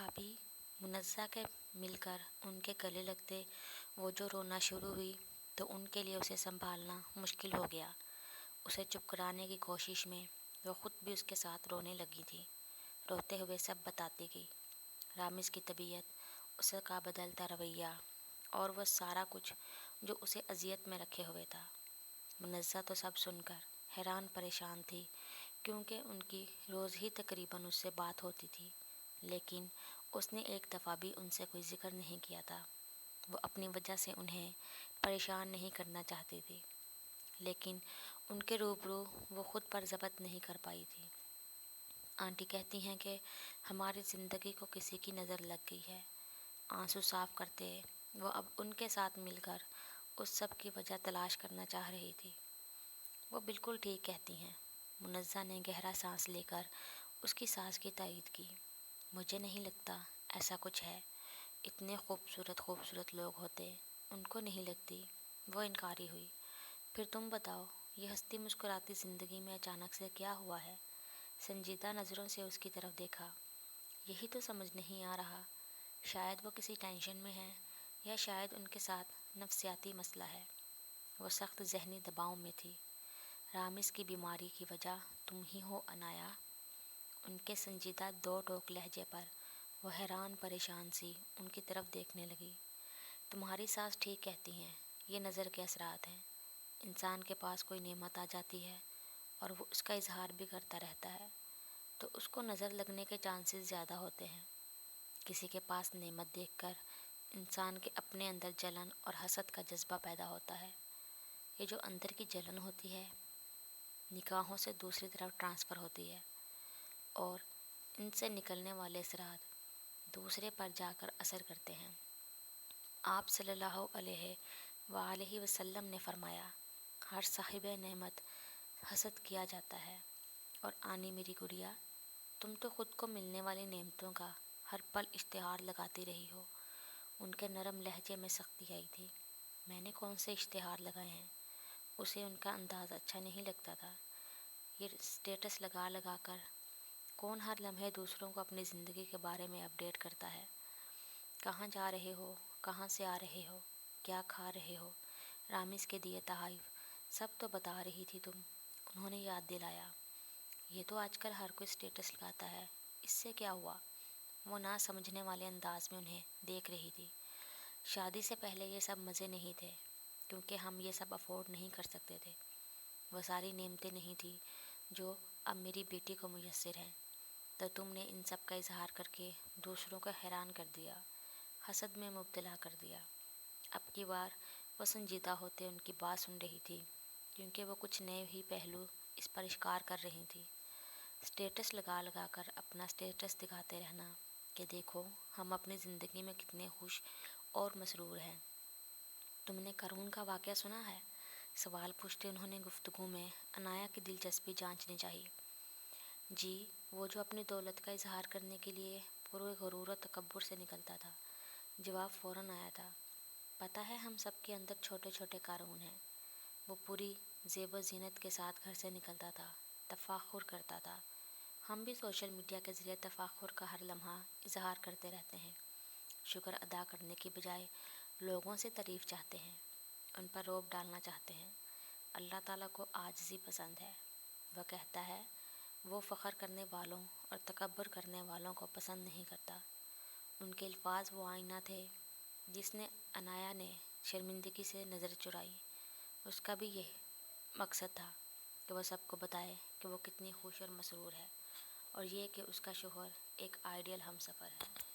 بھابھی منزہ کے مل کر ان کے گلے لگتے وہ جو رونا شروع ہوئی تو ان کے لیے اسے سنبھالنا مشکل ہو گیا۔ اسے چپ کرانے کی کوشش میں وہ خود بھی اس کے ساتھ رونے لگی تھی۔ روتے ہوئے سب بتاتی گئی، رامز کی طبیعت، اس کا بدلتا رویہ اور وہ سارا کچھ جو اسے اذیت میں رکھے ہوئے تھا۔ منزہ تو سب سن کر حیران پریشان تھی، کیونکہ ان کی روز ہی تقریباً اس سے بات ہوتی تھی، لیکن اس نے ایک دفعہ بھی ان سے کوئی ذکر نہیں کیا تھا۔ وہ اپنی وجہ سے انہیں پریشان نہیں کرنا چاہتی تھی، لیکن ان کے روبرو وہ خود پر ضبط نہیں کر پائی تھی۔ آنٹی کہتی ہیں کہ ہماری زندگی کو کسی کی نظر لگ گئی ہے۔ آنسو صاف کرتے وہ اب ان کے ساتھ مل کر اس سب کی وجہ تلاش کرنا چاہ رہی تھی۔ وہ بالکل ٹھیک کہتی ہیں۔ منزہ نے گہرا سانس لے کر اس کی سانس کی تائید کی۔ مجھے نہیں لگتا ایسا کچھ ہے، اتنے خوبصورت لوگ ہوتے، ان کو نہیں لگتی۔ وہ انکاری ہوئی۔ پھر تم بتاؤ، یہ ہنستی مسکراتی زندگی میں اچانک سے کیا ہوا ہے؟ سنجیدہ نظروں سے اس کی طرف دیکھا۔ یہی تو سمجھ نہیں آ رہا، شاید وہ کسی ٹینشن میں ہے، یا شاید ان کے ساتھ نفسیاتی مسئلہ ہے۔ وہ سخت ذہنی دباؤ میں تھی۔ رامز کی بیماری کی وجہ تم ہی ہو عنایا؟ ان کے سنجیدہ دو ٹوک لہجے پر وہ حیران پریشان سی ان کی طرف دیکھنے لگی۔ تمہاری ساس ٹھیک کہتی ہیں، یہ نظر کے اثرات ہیں۔ انسان کے پاس کوئی نعمت آ جاتی ہے اور وہ اس کا اظہار بھی کرتا رہتا ہے تو اس کو نظر لگنے کے چانسز زیادہ ہوتے ہیں۔ کسی کے پاس نعمت دیکھ کر انسان کے اپنے اندر جلن اور حسد کا جذبہ پیدا ہوتا ہے۔ یہ جو اندر کی جلن ہوتی ہے، نگاہوں سے دوسری طرف ٹرانسفر ہوتی ہے اور ان سے نکلنے والے اثرات دوسرے پر جا کر اثر کرتے ہیں۔ آپ صلی اللہ علیہ وآلہ وسلم نے فرمایا، ہر صاحب نعمت حسد کیا جاتا ہے۔ اور آنی میری گڑیا، تم تو خود کو ملنے والی نعمتوں کا ہر پل اشتہار لگاتی رہی ہو۔ ان کے نرم لہجے میں سختی آئی تھی۔ میں نے کون سے اشتہار لگائے ہیں؟ اسے ان کا انداز اچھا نہیں لگتا تھا۔ یہ اسٹیٹس لگا لگا کر کون ہر لمحے دوسروں کو اپنی زندگی کے بارے میں اپڈیٹ کرتا ہے؟ کہاں جا رہے ہو، کہاں سے آ رہے ہو، کیا کھا رہے ہو، رامز کے دیے تحائف، سب تو بتا رہی تھی تم۔ انہوں نے یاد دلایا، یہ تو آج کل ہر کوئی اسٹیٹس لگاتا ہے، اس سے کیا ہوا؟ وہ نہ سمجھنے والے انداز میں انہیں دیکھ رہی تھی۔ شادی سے پہلے یہ سب مزے نہیں تھے، کیونکہ ہم یہ سب افورڈ نہیں کر سکتے تھے۔ وہ ساری نعمتیں نہیں تھی جو اب میری بیٹی کو میسر ہیں، تو تم نے ان سب کا اظہار کر کے دوسروں کو حیران کر دیا، حسد میں مبتلا کر دیا۔ اب کی بار وہ سنجیدہ ہوتے ان کی بات سن رہی تھی، کیونکہ وہ کچھ نئے ہی پہلو اس پر اشکار کر رہی تھی۔ اسٹیٹس لگا لگا کر اپنا اسٹیٹس دکھاتے رہنا کہ دیکھو ہم اپنی زندگی میں کتنے خوش اور مسرور ہیں۔ تم نے قارون کا واقعہ سنا ہے؟ سوال پوچھتے انہوں نے گفتگو میں عنایا کی دلچسپی جانچنی چاہی۔ جی، وہ جو اپنی دولت کا اظہار کرنے کے لیے پورے غرور و تکبر سے نکلتا تھا۔ جواب فوراً آیا تھا، پتہ ہے ہم سب کے اندر چھوٹے چھوٹے قارون ہیں۔ وہ پوری زیب و زینت کے ساتھ گھر سے نکلتا تھا، تفاخر کرتا تھا۔ ہم بھی سوشل میڈیا کے ذریعے تفاخر کا ہر لمحہ اظہار کرتے رہتے ہیں۔ شکر ادا کرنے کی بجائے لوگوں سے تعریف چاہتے ہیں، ان پر رعب ڈالنا چاہتے ہیں۔ اللہ تعالیٰ کو عاجزی پسند ہے۔ وہ کہتا ہے وہ فخر کرنے والوں اور تکبر کرنے والوں کو پسند نہیں کرتا۔ ان کے الفاظ وہ آئینہ تھے جس نے عنایا نے شرمندگی سے نظر چرائی۔ اس کا بھی یہ مقصد تھا کہ وہ سب کو بتائے کہ وہ کتنی خوش اور مسرور ہے، اور یہ کہ اس کا شوہر ایک آئیڈیل ہم سفر ہے۔